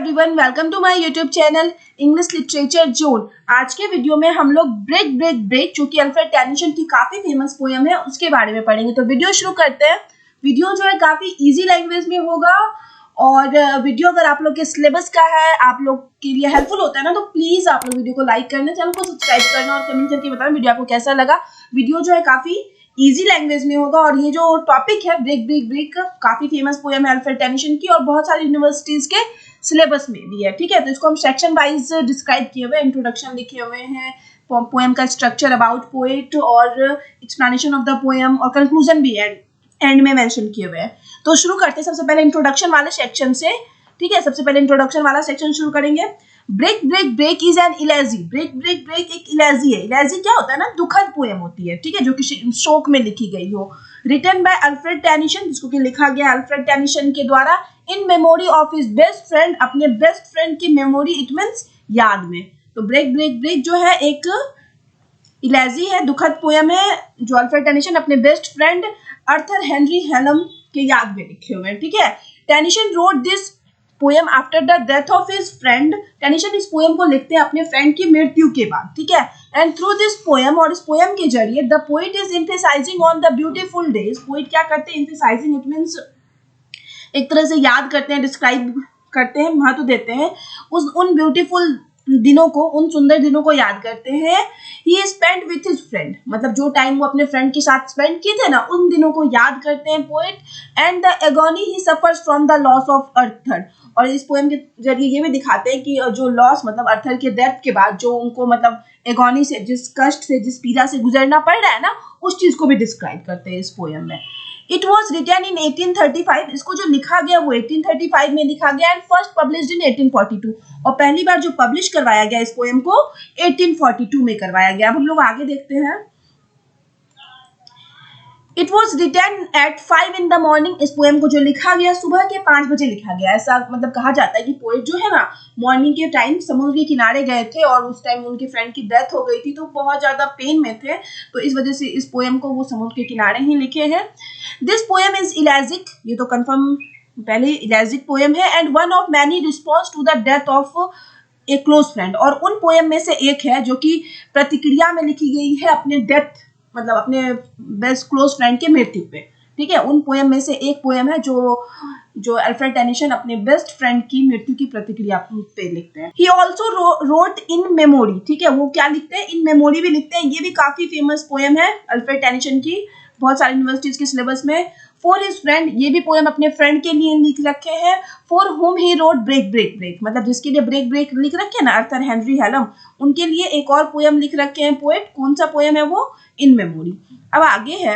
Everyone, welcome to my YouTube channel English literature zone. आज के video में हम लोग ब्रेक ब्रेक ब्रेक जो कि अल्फ्रेड टेनिसन की काफी फेमस पोयम है उसके बारे में पढ़ेंगे। तो वीडियो शुरू करते हैं। वीडियो जो है काफी इजी लैंग्वेज में होगा और वीडियो अगर आप लोग के सिलेबस का है, आप लोग के लिए हेल्पफुल होता है ना, तो प्लीज आप लोग वीडियो को लाइक करना, चैनल को सब्सक्राइब करना और कमेंट करके बताना वीडियो आपको कैसा लगा। वीडियो जो है काफी इजी लैंग्वेज में होगा और ये जो टॉपिक है ब्रेक ब्रेक ब्रेक काफी फेमस पोयम है अल्फ्रेड टेनिसन की और बहुत सारी यूनिवर्सिटीज के सिलेबस में भी है। ठीक है, तो इसको हम सेक्शन वाइज डिस्क्राइब किए हुए, इंट्रोडक्शन लिखे हुए हैं, पोएम का स्ट्रक्चर, अबाउट पोएट और एक्सप्लेनेशन ऑफ द पोएम और कंक्लूजन भी एंड में मेंशन किए हुए हैं। तो शुरू करते हैं सबसे पहले इंट्रोडक्शन वाले सेक्शन से। ठीक है, सबसे पहले इंट्रोडक्शन वाला सेक्शन शुरू करेंगे। Break break break is an elegy. Break break break एक इलेजी है। इलेजी क्या होता है ना, दुखद पोएम होती है। ठीक है, जो कि शोक में लिखी गई हो। रिटन बाय अल्फ्रेड टेनिसन, जिसको कि लिखा गया अल्फ्रेड टेनिसन के द्वारा, in memory of his best friend, अपने बेस्ट फ्रेंड की मेमोरी, इट मींस याद में। तो ब्रेक ब्रेक ब्रेक जो है एक इलेजी है, दुखद पोएम है जो अल्फ्रेड टेनिसन अपने बेस्ट फ्रेंड आर्थर हेनरी हेलम के याद में लिखे हुए हैं। ठीक है, Tennyson wrote this poem after the death of his friend. Tennyson इस पोएम को लिखते हैं अपने फ्रेंड की मृत्यु के बाद। ठीक है, एंड थ्रू दिस पोएम, और इस पोएम के जरिए, the poet is emphasizing on the beautiful days. Poet क्या करते हैं, एम्फेसाइजिंग, इट मींस एक तरह से याद करते हैं, डिस्क्राइब करते हैं, महत्व देते हैं उन ब्यूटीफुल दिनों को, उन सुंदर दिनों को याद करते हैं। ही स्पेंट विथ हिज फ्रेंड, मतलब जो टाइम वो अपने फ्रेंड के साथ स्पेंड किए थे ना, उन दिनों को याद करते हैं poet. And the agony he suffers from the loss of Arthur, और इस पोएम के जरिए ये भी दिखाते हैं कि जो लॉस, मतलब अर्थर के डेथ के बाद जो उनको, मतलब एगोनी से, जिस कष्ट से, जिस पीड़ा से गुजरना पड़ रहा है ना, उस चीज को भी डिस्क्राइब करते हैं इस पोएम में। इट वॉज रिटन इन 1835, इसको जो लिखा गया वो 1835 में लिखा गया, एंड फर्स्ट पब्लिश्ड इन 1842, और पहली बार जो पब्लिश करवाया गया इस पोएम को 1842 में करवाया गया। अब हम लोग आगे देखते हैं। It was written at 5 in the morning, इस पोएम को जो लिखा गया सुबह के 5 बजे लिखा गया। ऐसा मतलब कहा जाता है कि पोएट जो है ना, मॉर्निंग के टाइम समुद्र के किनारे गए थे और उस टाइम उनके फ्रेंड की डेथ हो गई थी, तो बहुत ज्यादा पेन में थे, तो इस वजह से इस पोएम को वो समुद्र के किनारे ही लिखे हैं। दिस पोएम इज इलेजिक, ये तो कंफर्म पहले इलेजिक पोएम है, and one of many response to the death of a close friend, और उन पोएम में से एक है जो कि प्रतिक्रिया में लिखी गई है अपने डेथ, मतलब अपने बेस्ट क्लोज फ्रेंड के मृत्यु पे। ठीक है, उन पोएम में से एक पोएम है जो अल्फ्रेड टेनिसन अपने बेस्ट फ्रेंड की मृत्यु की प्रतिक्रिया पे लिखते हैं। He also wrote in memory, ठीक है, वो क्या लिखते हैं, इन मेमोरी भी लिखते हैं। ये भी काफी फेमस पोएम है अल्फ्रेड टेनिसन की, बहुत सारी यूनिवर्सिटीज के सिलेबस में। फॉर हिज फ्रेंड, ये भी पोएम अपने फ्रेंड के लिए लिख रखे हैं। For whom he wrote break break break, मतलब जिसके लिए ब्रेक ब्रेक लिख रखे हैं ना, आर्थर हेनरी हेलम, उनके लिए एक और पोएम लिख रखे हैं पोएट। कौन सा पोएम है वो, इन मेमोरी। अब आगे है,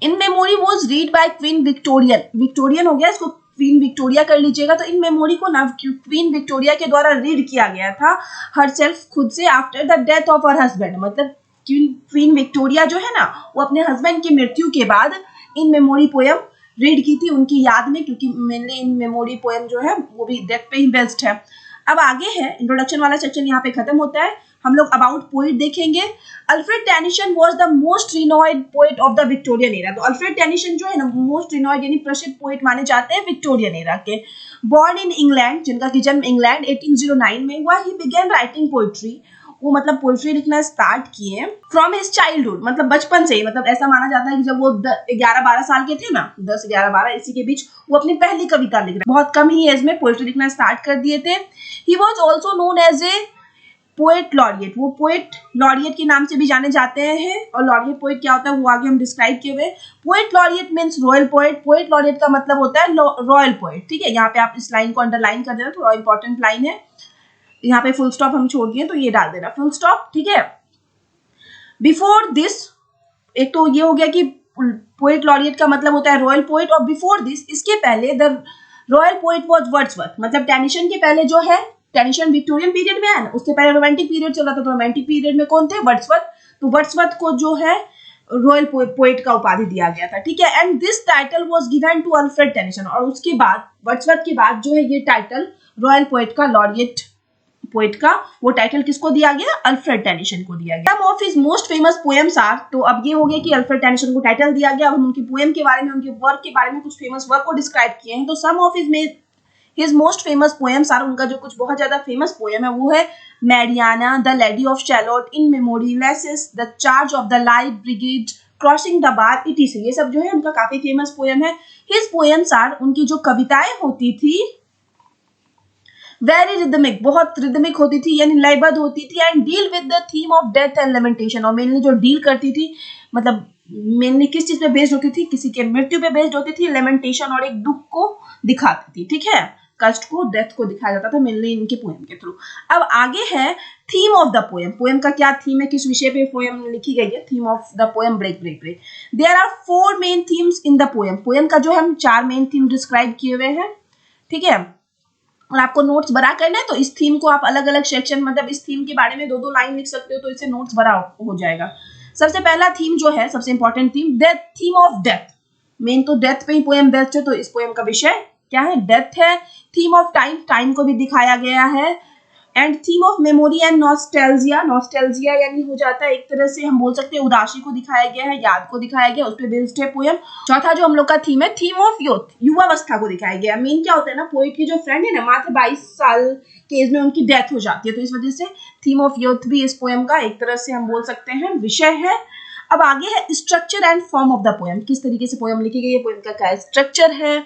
in memory was read by queen Victorian, Victorian हो गया, इसको क्वीन विक्टोरिया कर लीजिएगा। तो इन मेमोरी को ना क्वीन विक्टोरिया के द्वारा रीड किया गया था हरसेल्फ, खुद से, after the death of her husband, मतलब क्वीन विक्टोरिया जो है ना, वो अपने हस्बैंड की मृत्यु के बाद इन मेमोरी पोएम रीड की थी उनकी याद में, क्योंकि मेनली इन मेमोरी पोएम जो है वो भी डेथ पे ही बेस्ड है। अब आगे है, इंट्रोडक्शन वाला सेक्शन यहाँ पे खत्म होता है, हम लोग अबाउट पोएट देखेंगे। Alfred Tennyson was the most renowned poet of the Victorian era. तो अल्फ्रेड टेनिसन जो है ना, मोस्ट रिनोइड यानी प्रसिद्ध पोएट माने जाते हैं विक्टोरियन एरा के। बॉर्न इन इंग्लैंड, जिनका की जन्म इंग्लैंड 1809 में हुआ। ही बिगेन राइटिंग पोएट्री, वो मतलब पोएट्री लिखना स्टार्ट किए फ्रॉम हिज चाइल्डहुड, मतलब बचपन से ही। मतलब ऐसा माना जाता है कि जब वो 11-12 साल के थे ना, 10-11-12 इसी के बीच, वो अपनी पहली कविता लिख रहे, बहुत कम ही एज में पोएट्री लिखना स्टार्ट कर दिए थे। He was also known as a poet laureate, वो पोएट लॉरिएट के नाम से भी जाने जाते हैं। और लॉरिएट पोएट क्या होता है वो आगे हम डिस्क्राइब किए हुए। Poet laureate means royal poet, poet laureate का मतलब होता है रॉयल पोएट। ठीक है, यहाँ पे आप इस लाइन को अंडरलाइन कर देना, थोड़ा इंपॉर्टेंट लाइन है, यहाँ पे फुल स्टॉप हम छोड़ दिए तो ये डाल देना फुल स्टॉप। ठीक है, बिफोर दिस, एक तो ये हो गया कि पोएट लॉरिएट का मतलब होता है रॉयल पोएट, और बिफोर दिस, इसके पहले, the royal poet was Wordsworth, मतलब टेनिसन के पहले जो है, टेनिसन विक्टोरियन पीरियड में है ना, उससे पहले रोमांटिक पीरियड चल रहा था, तो रोमांटिक पीरियड में कौन थे, वर्ड्सवर्थ। तो वर्ड्सवर्थ को जो है रॉयल पोएट का उपाधि दिया गया था। ठीक है, and this title was given to Alfred Tennyson, और उसके बाद वर्ड्सवर्थ के बाद जो है ये टाइटल रॉयल पोएट का, लॉरिएट पोएट का, वो टाइटल किसको दिया गया, अल्फ्रेड टेनिसन को दिया गया। Some of his most famous poems are, तो अब ये हो गया कि अल्फ्रेड टेनिसन को टाइटल दिया गया, अब हम उनकी पोएम के बारे में, उनके वर्क के बारे में, कुछ फेमस वर्क को डिस्क्राइब किए हैं। तो some of his his most famous poems are, उनका जो कुछ बहुत ज्यादा फेमस पोएम है वो है Mariana, the Lady of Shalott, in memoriam, the charge of the light brigade, crossing the bar, etc. ये सब जो है उनका काफी फेमस पोएम है। हिज पोएम्स आर, उनकी जो कविताएं होती थी वेरी रिदमिक, बहुत रिदमिक होती थी यानी लयबद्ध होती थी, and deal with the theme of death and lamentation, और मेनली जो डील करती थी मतलब मेनली किस चीज पे बेस्ड होती थी, किसी के मृत्यु पे बेस्ड होती थी, लेमेंटेशन और एक दुख को दिखाती थी, ठीक है, कष्ट को, डेथ को दिखाया जाता था मेनली इनके पोएम के थ्रू। अब आगे है theme of the poem, poem का क्या थीम है, किस विषय पे पोएम लिखी गई है, theme of the poem break break break. There are 4 main themes in the poem, poem का जो है हम 4 मेन थीम डिस्क्राइब किए हुए हैं, ठीक है, और आपको नोट्स बड़ा करना है तो इस थीम को आप अलग अलग सेक्शन मतलब इस थीम के बारे में 2-2 लाइन लिख सकते हो तो इससे नोट्स बड़ा हो जाएगा। सबसे पहला थीम जो है, सबसे important theme, death, theme of death, main तो डेथ पे ही पोएम बेस्ड है तो इस पोएम का विषय क्या है, डेथ है। थीम ऑफ टाइम, टाइम को भी दिखाया गया है, and theme of memory and nostalgia, nostalgia यानी हो जाता है एक तरह से हम बोल सकते हैं उदासी को दिखाया गया है, याद को दिखाया गया, उस पर बेस्ड है पोएम। चौथा जो हम लोग का थीम है, थीम ऑफ यूथ, युवावस्था को दिखाया गया। मेन क्या होता है ना, पोएट की जो फ्रेंड है ना, मात्र 22 साल के एज में उनकी डेथ हो जाती है, तो इस वजह से थीम ऑफ यूथ भी इस पोएम का एक तरह से हम बोल सकते हैं विषय है। अब आगे है structure and form of the poem, किस तरीके से पोएम लिखी गई है, पोएम का क्या स्ट्रक्चर है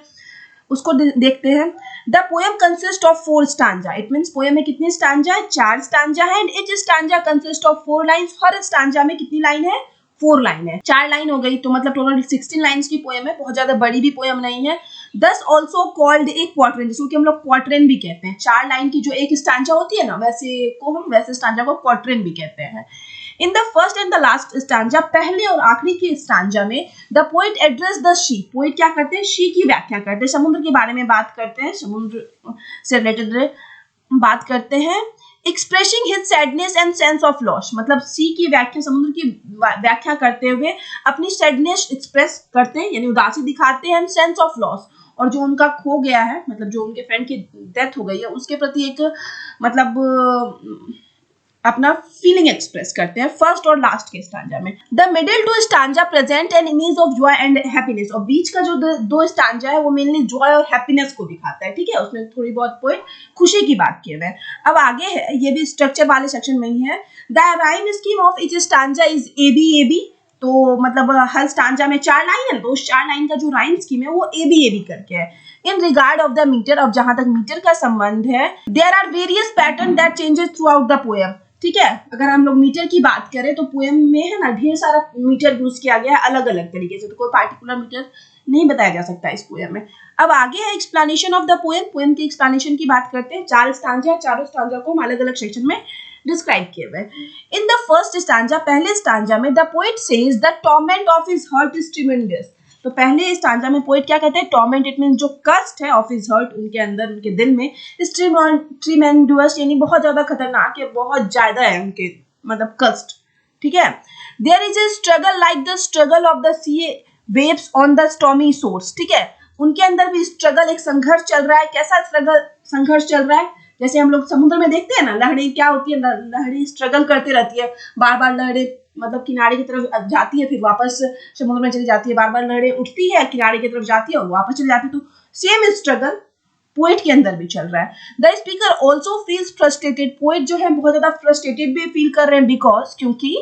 उसको देखते हैं। The poem consist of 4 stanza, it means poem में कितने स्टांजा है, 4 स्टांजा है, and each stanza consist of 4 lines, her stanza में कितनी लाइन है, 4 लाइन है। 4 लाइन हो गई तो मतलब टोटल 16 लाइन्स की पोएम है, बहुत ज्यादा बड़ी भी पोएम नहीं है। दस ऑल्सो कॉल्ड ए क्वार्टरन, जिसको कि हम लोग क्वार्टरन भी कहते हैं, 4 लाइन की जो एक स्टांजा होती है ना वैसे स्टांजा को क्वार्टरन भी कहते हैं। इन the first and the last stanza, पहले और आखिरी के स्टांजा में the poet address the she, poet क्या करते हैं, शी की व्याख्या करते हैं, समुद्र के बारे में बात करते हैं, समुद्र से रिलेटेड बात करते हैं। Expressing his sadness and sense of loss, मतलब सी की व्याख्या, समुद्र की व्याख्या करते हुए अपनी सैडनेस एक्सप्रेस करते हैं यानी उदासी दिखाते हैं, एंड सेंस ऑफ लॉस, और जो उनका खो गया है मतलब जो उनके फ्रेंड की डेथ हो गई है उसके प्रति एक मतलब अपना फीलिंग एक्सप्रेस करते हैं फर्स्ट और लास्ट के स्टांजा में। The middle 2 stanza present an image of Joy and happiness, और बीच का जो 2 स्टांजा है वो मेनली जॉय और हैप्पीनेस को दिखाता है, ठीक है, उसमें थोड़ी बहुत पोएट खुशी की बात किए हुए। अब आगे है, ये भी स्ट्रक्चर वाले सेक्शन में ही है। The rhyme scheme of each stanza is AB, तो मतलब हर स्टांजा में 4 लाइन है, तो उस 4 लाइन का जो राइम स्कीम है वो एबी करके है। In regard of the meter, अब जहां तक मीटर का संबंध है, there are various pattern that changes throughout the poem, ठीक है, अगर हम लोग मीटर की बात करें तो पोएम में है ना ढेर सारा मीटर यूज किया गया है अलग अलग तरीके से, तो कोई पार्टिकुलर मीटर नहीं बताया जा सकता इस पोएम में। अब आगे है explanation of the poem, poem की एक्सप्लेनेशन की बात करते हैं। 4 स्टांजा, चारों स्टांजा को हम अलग अलग सेक्शन में डिस्क्राइब किए हुए। इन द फर्स्ट स्टांजा, पहले स्टांजा में the poet says the torment of his hurt is tremendous, तो पहले स्टांजा में पोएट क्या कहते हैं, टॉर्मेंट इट मींस जो कष्ट है ऑफ हिज हर्ट, उनके अंदर उनके दिल में, ट्रिमेंडस यानी बहुत ज्यादा खतरनाक है, बहुत ज्यादा है उनके मतलब कष्ट, ठीक है। There is a struggle like the struggle of the sea waves on the stormy shores, ठीक है, उनके अंदर भी स्ट्रगल, एक संघर्ष चल रहा है। कैसा संघर्ष चल रहा है, जैसे हम लोग समुद्र में देखते हैं ना, लहरें क्या होती है, लहरें स्ट्रगल करती रहती है, बार बार लहरें मतलब किनारे की तरफ जाती है फिर वापस समुद्र में चली जाती है, बार बार लहरें उठती है किनारे की तरफ जाती है और वापस चली जाती है, तो सेम स्ट्रगल पोएट के अंदर भी चल रहा है। The speaker also feels frustrated, poet जो है बहुत ज्यादा फ्रस्ट्रेटेड भी फील कर रहे हैं, बिकॉज क्योंकि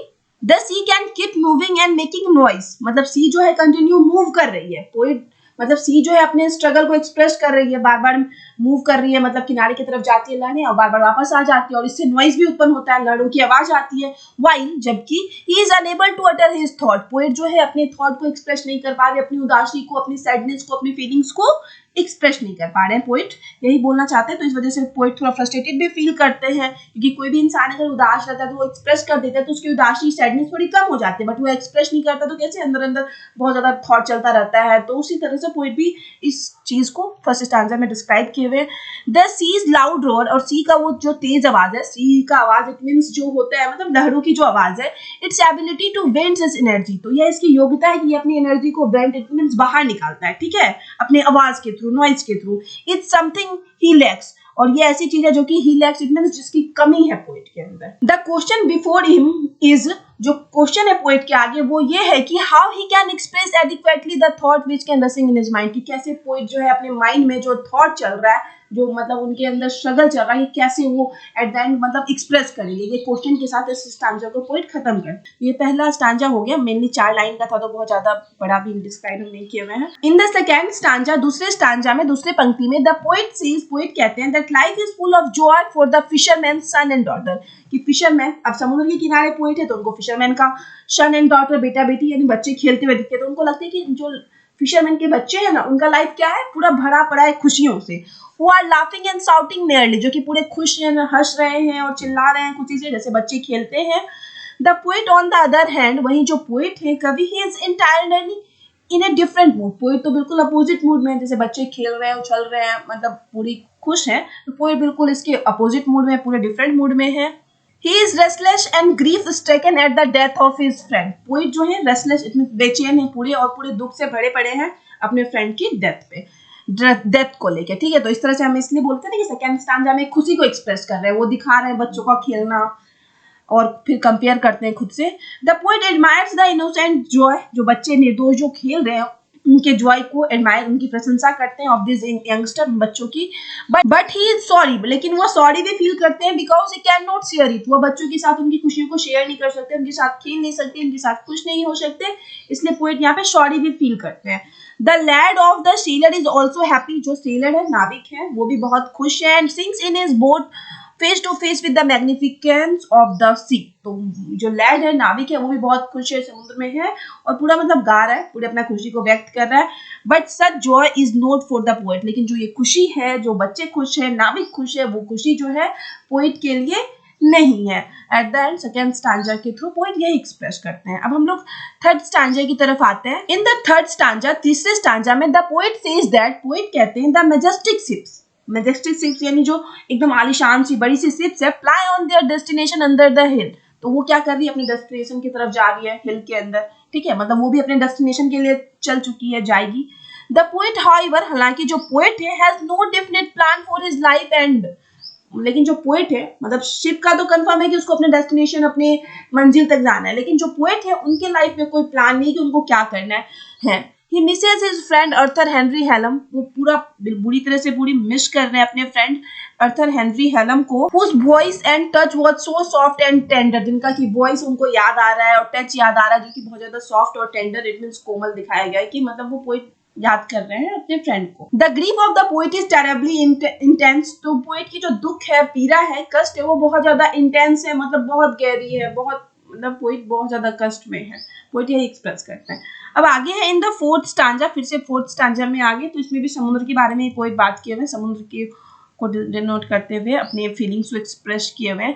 the sea can keep moving and making noise, मतलब सी जो है कंटिन्यू मूव कर रही है, पोएट मतलब सी जो है अपने स्ट्रगल को एक्सप्रेस कर रही है, बार बार मूव कर रही है, मतलब किनारे की तरफ जाती है लहरें और बार बार वापस आ जाती है, और इससे नॉइज भी उत्पन्न होता है, लहरों की आवाज आती है। वाइल, जबकि he is unable to utter his thought, poet जो है अपने थॉट को एक्सप्रेस नहीं कर पा रहे, अपनी उदासी को, अपनी सैडनेस को, अपनी फीलिंग्स को एक्सप्रेस नहीं कर पा रहे हैं, पोएट यही बोलना चाहते हैं, तो इस वजह से पोएट थोड़ा फ्रस्ट्रेटेड भी फील करते हैं, क्योंकि कोई भी इंसान अगर उदास रहता है तो वो एक्सप्रेस कर देता है, तो उसकी उदासी सैडनेस थोड़ी कम हो जाती है, बट वो एक्सप्रेस नहीं करता तो कैसे अंदर अंदर बहुत ज्यादा थॉट चलता रहता है, तो उसी तरह से पोएट भी इस चीज को फर्स्ट स्टैंजा में डिस्क्राइब किए हुए। द सीज लाउड रोर, और सी का वो जो तेज आवाज है, सी का आवाज इट मींस जो होता है मतलब लहरों की जो आवाज है, its ability to vent his energy, तो यह इसकी योग्यता है कि ये अपनी एनर्जी को वेंट इट मींस बाहर निकालता है, ठीक है, अपने आवाज के थ्रू, नॉइज के थ्रू। इट्स समथिंग ही लैक्स, और ये ऐसी चीज है जो कि ही लैक्स इट मींस जिसकी कमी है पोएट के अंदर। The question before him is जो क्वेश्चन है पोएट के आगे वो ये है कि how he can express adequately the thought which can रसिंग in his mind, कि कैसे पोएट जो है अपने माइंड में जो थॉट चल रहा है, जो मतलब उनके अंदर स्ट्रगल चल रहा है, कैसे वो एट द एंड मतलब एक्सप्रेस करेंगे। ये क्वेश्चन के साथ इस स्टांजा को पोएट खत्म कर। ये पहला स्टांजा हो गया, मेनली 4 लाइन का था तो बहुत ज्यादा बड़ा भी डिस्क्राइब हम नहीं किए हुए हैं। इन द सेकेंड स्टांजा, दूसरे स्टांजा में दूसरे पंक्ति में द पोएट सेज, पोएट कहते हैं that life is full of joy for the fisherman son and daughter, कि फिशरमैन, अब समुद्र के किनारे पोएट है तो उनको फिशरमैन का सन एंड डॉटर, बेटा बेटी यानी बच्चे खेलते हुए दिखते हैं, तो उनको लगता है कि जो फिशरमैन के बच्चे हैं ना उनका लाइफ क्या है, पूरा भरा पड़ा है खुशियों से। वो are laughing and shouting merrily, जो कि पूरे खुश हैं, हंस रहे हैं और चिल्ला रहे हैं खुशी से जैसे बच्चे खेलते हैं। The poet on the other hand, वहीं जो पोएट है कवि, he is entirely in a different mood. Poet तो बिल्कुल अपोजिट मूड में है, जैसे बच्चे खेल रहे हैं उछल रहे हैं मतलब पूरी खुश है, तो पोएट बिल्कुल इसके अपोजिट मूड में, पूरे डिफरेंट मूड में है। He is restless and grief stricken at the death of his friend. Poet जो है रेस्टलेस, इतने बेचैन है पूरे और पूरे दुख से भरे पड़े हैं अपने फ्रेंड की डेथ पे, डेथ को लेके, ठीक है। तो इस तरह से हम इसलिए बोलते हैं कि सेकंड स्टांजा में खुशी को एक्सप्रेस कर रहे हैं, वो दिखा रहे हैं बच्चों का खेलना और फिर कंपेयर करते हैं खुद से। The poet admires the innocent Joy, जो बच्चे निर्दोष जो खेल रहे हैं उनके जॉय को एडमायर, उनकी प्रशंसा करते हैं ऑफ दिस यंगस्टर, बच्चों की। बट ही इज सॉरी, लेकिन वो सॉरी भी फील करते हैं because he can not share it, वो बच्चों के साथ उनकी खुशियों को शेयर नहीं कर सकते, उनके साथ खेल नहीं सकते, उनके साथ खुश नहीं हो सकते, इसलिए पोएट यहाँ पे सॉरी भी फील करते हैं। The lad of the sailor is also happy, जो सेलर है नाविक है वो भी बहुत खुश है। And sings in his boat face to face with the magnificence of the sea, तो जो लैड है नाविक है वो भी बहुत खुश है, समुद्र में है और पूरा मतलब गा रहा है, पूरे अपना खुशी को व्यक्त कर रहा है। But such Joy is not for the poet, लेकिन जो ये खुशी है, जो बच्चे खुश है, नाविक खुश है, वो खुशी जो है पोएट के लिए नहीं है। At the end second stanza के थ्रू पोएट यही एक्सप्रेस करते हैं। अब हम लोग थर्ड स्टांजा की तरफ आते हैं। इन द थर्ड स्टांजा, तीसरे स्टांजा में the poet says that, poet कहते हैं the majestic ships, majestic ships यानी जो एकदम आलीशान सी बड़ी सी शिप्स है, fly on their destination under the हिल, तो वो क्या कर रही है, अपनी डेस्टिनेशन की तरफ जा रही है हिल के अंदर, ठीक है, मतलब वो भी अपने डेस्टिनेशन के लिए चल चुकी है, जाएगी। द पोएट हाउएवर, हालांकि जो पोएट है, has no definite plan for his life and, लेकिन जो पोएट है मतलब शिप का तो कंफर्म है कि उसको अपने डेस्टिनेशन, अपने मंजिल तक जाना है, लेकिन जो पोएट है उनके लाइफ में कोई प्लान नहीं कि उनको क्या करना है। He misses his friend Arthur Henry Hallam, वो पूरा बुरी तरह से पूरी मिस कर रहे हैं अपने फ्रेंड अर्थर हेनरी हेलम को, whose voice and touch was so soft and tender, जिनका की वॉइस उनको याद आ रहा है और टच याद आ रहा है जो कि बहुत ज्यादा सॉफ्ट और टेंडर, इट मींस कोमल दिखाया गया है कि मतलब वो पोएट याद कर रहे हैं अपने फ्रेंड को। The grief of the poet is terribly intense, तो पोएट की जो दुख है, पीड़ा है, कष्ट है, वो बहुत ज्यादा इंटेंस है, मतलब बहुत गहरी है, बहुत मतलब पोएट बहुत ज्यादा कष्ट में है, पोएट यही एक्सप्रेस करते हैं। अब आगे है इन द फोर्थ स्टांजा, फिर से फोर्थ स्टांजा में आगे, तो इसमें भी समुद्र के बारे में पोएट बात किए हुए, समुद्र के को डिनोट करते हुए अपने फीलिंग्स को एक्सप्रेस किए हुए।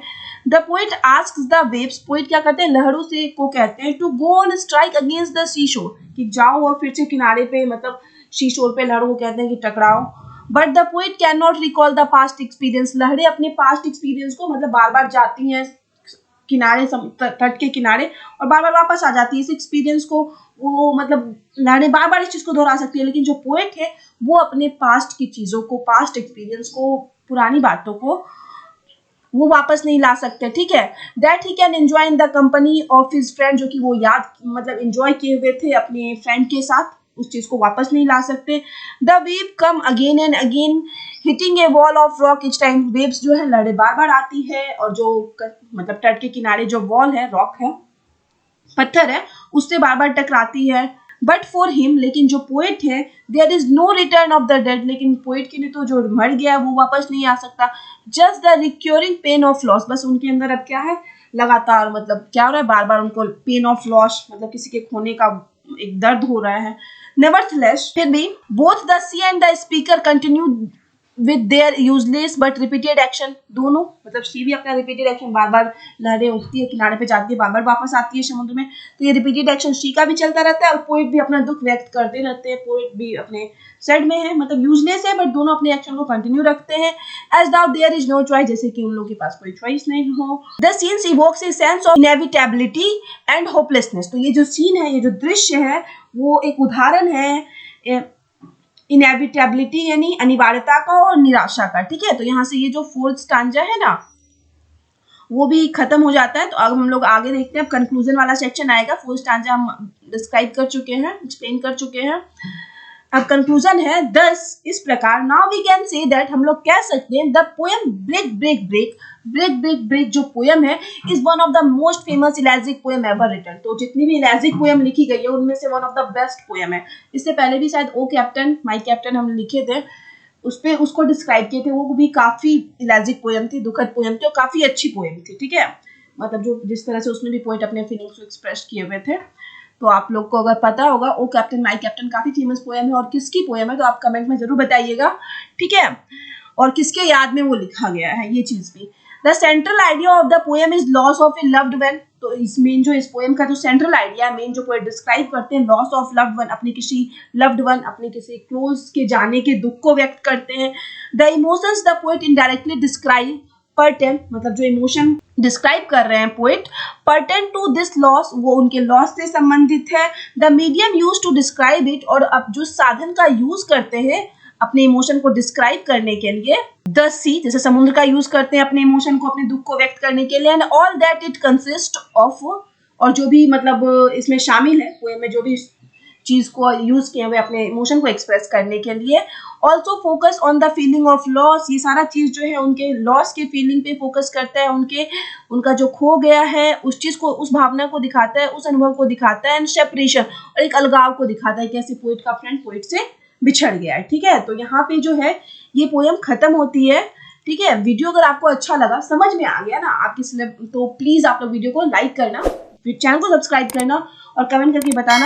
The poet asks the waves, poet क्या करते हैं, लहरों से को कहते हैं to go on strike against the sea shore, कि जाओ और फिर से किनारे पे, मतलब सी शोर पे लहरों को कहते हैं कि टकराओ। But the poet can not recall the past experience, लहरें अपने पास्ट एक्सपीरियंस को मतलब बार बार जाती हैं किनारे, तट के किनारे, और बार बार वापस आ जाती है इस एक्सपीरियंस को, वो मतलब लहरें बार बार इस चीज को दोहरा सकती है, लेकिन जो पोएट है वो अपने पास्ट की चीजों को, पास्ट एक्सपीरियंस को, पुरानी बातों को वो वापस नहीं ला सकते, ठीक है। That he can enjoy in the company of his friend, जो कि वो याद मतलब एंजॉय किए हुए थे अपने फ्रेंड के साथ, उस चीज को वापस नहीं ला सकते। The wave come again and again hitting a wall of rock each time, waves जो है लहरें बार बार आती है और जो मतलब तट के किनारे जो वॉल है, रॉक है, पत्थर है, उससे बार बार टकराती है। बट फॉर हिम, लेकिन जो पोएट है, there is no return of the dead, लेकिन पोएट के लिए तो जो मर गया है वो वापस नहीं आ सकता। Just the recurring pain of loss, बस उनके अंदर अब क्या है, लगातार मतलब क्या हो रहा है, बार बार उनको पेन ऑफ लॉस, मतलब किसी के खोने का एक दर्द हो रहा है। नेवरथलेस, फिर भी both the sea and the speaker continue with their useless but repeated action, दोनों मतलब सी भी अपना रिपीटेड एक्शन, बार बार लहरें उठती है, किनारे पे जाती है, बार बार वापस आती है समुद्र में, तो ये रिपीटेड एक्शन सी का भी चलता रहता है और पोएट भी अपना दुख व्यक्त करते रहते हैं, पोएट भी अपने साइड में है, मतलब यूजलेस है बट दोनों अपने एक्शन को कंटिन्यू रखते हैं। As though there is no choice, जैसे कि उन लोगों के पास कोई चॉइस नहीं हो। The scenes evokes a sense of inevitability and hopelessness, तो ये जो सीन है, ये जो दृश्य है, वो एक उदाहरण है इनएविटेबिलिटी यानी अनिवार्यता का और निराशा का, ठीक है। तो यहाँ से ये जो फोर्थ स्टांजा है ना, वो भी खत्म हो जाता है। तो अब हम लोग आगे देखते हैं, अब कंक्लूजन वाला सेक्शन आएगा। फुल स्टांजा हम डिस्क्राइब कर चुके हैं, एक्सप्लेन कर चुके हैं। अब कंक्लूजन है, दस इस प्रकार now we can say that, हम लोग कह सकते हैं the poem break break break break break break जो पोएम है is one of the most famous elegiac poem ever written. तो जितनी भी इलैजिक पोएम लिखी गई है उनमें से one of the best poem है। इससे पहले भी शायद ओ कैप्टन माय कैप्टन हम लिखे थे, उस पे उसको डिस्क्राइब किए थे, वो भी काफी इलैजिक पोएम थी, दुखद पोएम थी और काफी अच्छी पोएम थी। ठीक है, मतलब जो जिस तरह से उसमें भी पोएट अपने फीलिंग्स को एक्सप्रेस किए हुए थे। तो आप लोग को अगर पता होगा ओ कैप्टन माय कैप्टन काफी फेमस पोएम है और किसकी पोएम है तो आप कमेंट में जरूर बताइएगा। ठीक है, और किसके याद में वो लिखा गया है ये चीज भी। The central idea of the poem is loss of A loved one. तो इस मेन जो इस पोएम का जो सेंट्रल आइडिया, मेन जो पोएट डिस्क्राइब करते हैं, लॉस ऑफ लव्ड वन, अपने किसी लव्ड वन, अपने किसी क्लोज के जाने के दुख को व्यक्त करते हैं। The emotions the poet indirectly describe pertain, मतलब जो इमोशन डिस्क्राइब कर रहे हैं poet, pertain to this loss, वो उनके लॉस से संबंधित है। The medium use to describe it, और अब जो साधन का यूज करते हैं अपने इमोशन को डिस्क्राइब करने के लिए, द सी, जैसे समुद्र का यूज करते हैं अपने इमोशन को, अपने दुख को व्यक्त करने के लिए, and all that it consist of, और जो भी मतलब इसमें शामिल है पोएम में जो भी चीज को यूज किए हुए अपने इमोशन को एक्सप्रेस करने के लिए। Also focus on the feeling of loss, ये सारा चीज जो है उनके लॉस के फीलिंग पे फोकस करता है, उनका जो खो गया है उस चीज को, उस भावना को दिखाता है, उस अनुभव को दिखाता है। एंड सेपरेशन, और एक अलगाव को दिखाता है, कैसे पोएट का फ्रेंड पोएट से बिछड़ गया है। ठीक है, तो यहाँ पे जो है ये पोएम खत्म होती है। ठीक है, वीडियो अगर आपको अच्छा लगा, समझ में आ गया ना आपकी, तो प्लीज आप लोग वीडियो को लाइक करना, चैनल को सब्सक्राइब करना और कमेंट करके बताना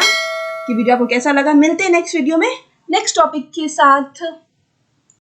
कि वीडियो आपको कैसा लगा। मिलते हैं नेक्स्ट वीडियो में नेक्स्ट टॉपिक के साथ।